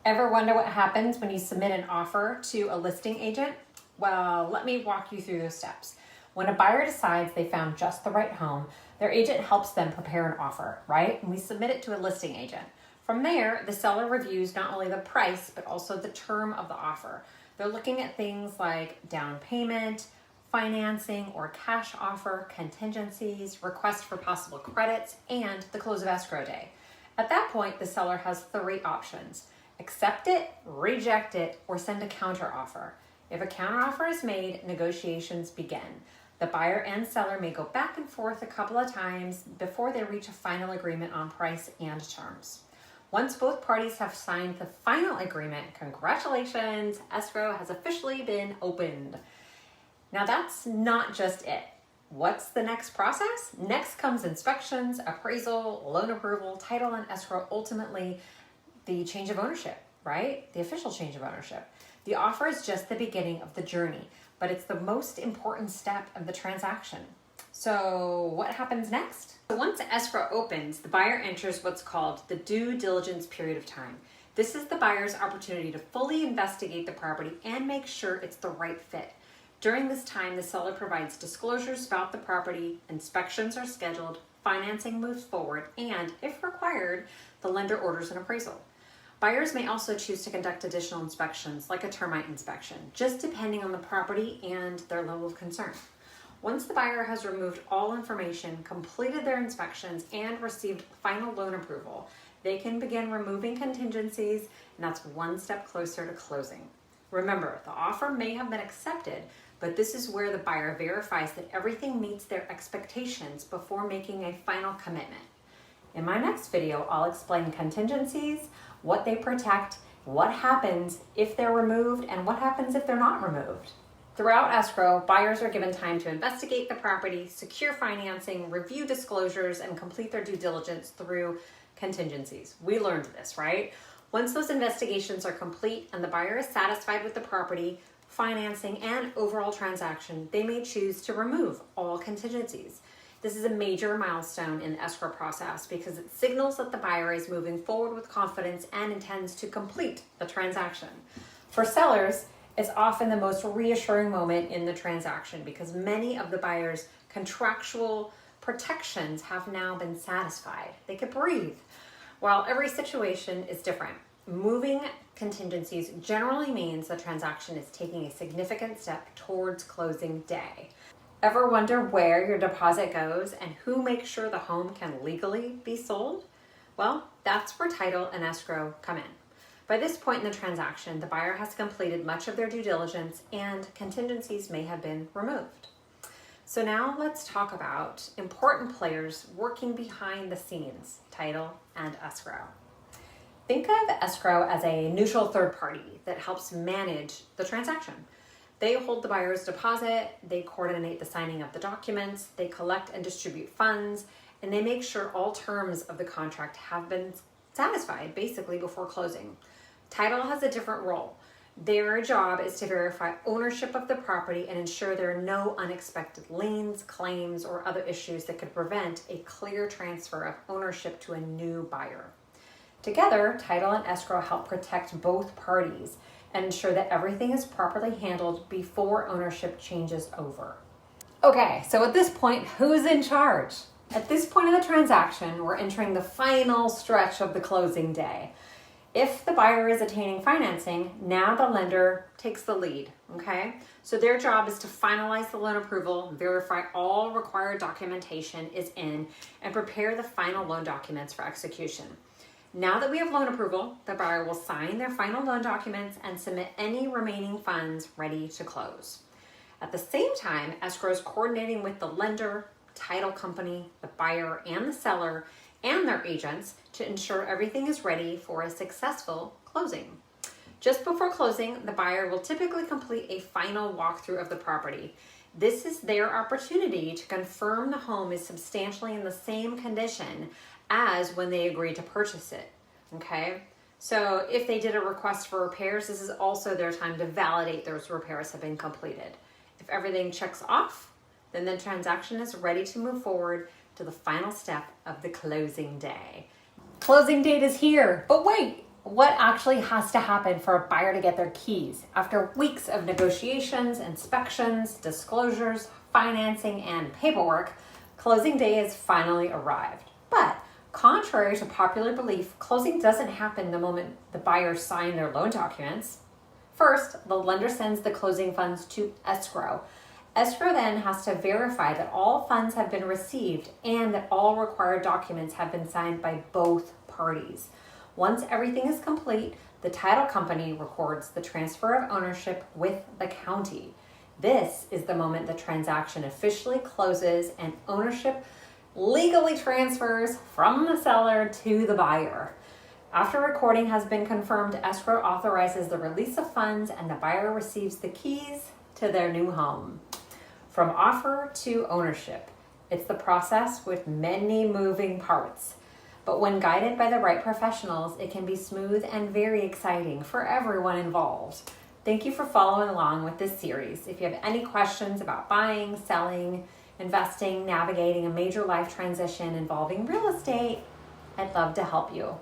Ever wonder what happens when you submit an offer to a listing agent? Well, let me walk you through those steps. When a buyer decides they found just the right home, their agent helps them prepare an offer, right? And we submit it to a listing agent. From there, the seller reviews not only the price, but also the term of the offer. They're looking at things like down payment, financing or cash offer, contingencies, request for possible credits, and the close of escrow day. At that point, the seller has three options: accept it, reject it, or send a counter offer. If a counter offer is made, negotiations begin. The buyer and seller may go back and forth a couple of times before they reach a final agreement on price and terms. Once both parties have signed the final agreement, congratulations, escrow has officially been opened. Now that's not just it. What's the next process? Next comes inspections, appraisal, loan approval, title, and escrow, ultimately the change of ownership, right? The official change of ownership. The offer is just the beginning of the journey, but it's the most important step of the transaction. So what happens next? Once escrow opens, the buyer enters what's called the due diligence period of time. This is the buyer's opportunity to fully investigate the property and make sure it's the right fit. During this time, the seller provides disclosures about the property, inspections are scheduled, financing moves forward, and if required, the lender orders an appraisal. Buyers may also choose to conduct additional inspections, like a termite inspection, just depending on the property and their level of concern. Once the buyer has removed all information, completed their inspections, and received final loan approval, they can begin removing contingencies, and that's one step closer to closing. Remember, the offer may have been accepted, but this is where the buyer verifies that everything meets their expectations before making a final commitment. In my next video, I'll explain contingencies, what they protect, what happens if they're removed, and what happens if they're not removed. Throughout escrow, buyers are given time to investigate the property, secure financing, review disclosures, and complete their due diligence through contingencies. We learned this, right? Once those investigations are complete and the buyer is satisfied with the property, financing, and overall transaction, they may choose to remove all contingencies. This is a major milestone in the escrow process because it signals that the buyer is moving forward with confidence and intends to complete the transaction. For sellers, it's often the most reassuring moment in the transaction because many of the buyer's contractual protections have now been satisfied. They could breathe. While every situation is different, moving contingencies generally means the transaction is taking a significant step towards closing day. Ever wonder where your deposit goes and who makes sure the home can legally be sold? Well, that's where title and escrow come in. By this point in the transaction, the buyer has completed much of their due diligence and contingencies may have been removed. So now let's talk about important players working behind the scenes, title and escrow. Think of escrow as a neutral third party that helps manage the transaction. They hold the buyer's deposit, they coordinate the signing of the documents, they collect and distribute funds, and they make sure all terms of the contract have been satisfied basically before closing. Title has a different role. Their job is to verify ownership of the property and ensure there are no unexpected liens, claims, or other issues that could prevent a clear transfer of ownership to a new buyer. Together, title and escrow help protect both parties and ensure that everything is properly handled before ownership changes over. Okay, so at this point, who's in charge? At this point in the transaction, we're entering the final stretch of the closing day. If the buyer is attaining financing, now the lender takes the lead, okay? So their job is to finalize the loan approval, verify all required documentation is in, and prepare the final loan documents for execution. Now that we have loan approval, the buyer will sign their final loan documents and submit any remaining funds ready to close. At the same time, escrow is coordinating with the lender, title company, the buyer, and the seller, and their agents to ensure everything is ready for a successful closing. Just before closing, the buyer will typically complete a final walkthrough of the property. This is their opportunity to confirm the home is substantially in the same condition as when they agreed to purchase it, okay? So if they did a request for repairs, this is also their time to validate those repairs have been completed. If everything checks off, then the transaction is ready to move forward to the final step of the closing day. Closing date is here, but wait, What actually has to happen for a buyer to get their keys? After weeks of negotiations, inspections, disclosures, financing, and paperwork, closing day has finally arrived. But contrary to popular belief, closing doesn't happen the moment the buyers sign their loan documents. First, the lender sends the closing funds to escrow. Escrow then has to verify that all funds have been received and that all required documents have been signed by both parties. Once everything is complete, the title company records the transfer of ownership with the county. This is the moment the transaction officially closes and ownership legally transfers from the seller to the buyer. After recording has been confirmed, escrow authorizes the release of funds and the buyer receives the keys to their new home. From offer to ownership, it's the process with many moving parts. But when guided by the right professionals, it can be smooth and very exciting for everyone involved. Thank you for following along with this series. If you have any questions about buying, selling, investing, navigating a major life transition involving real estate, I'd love to help you.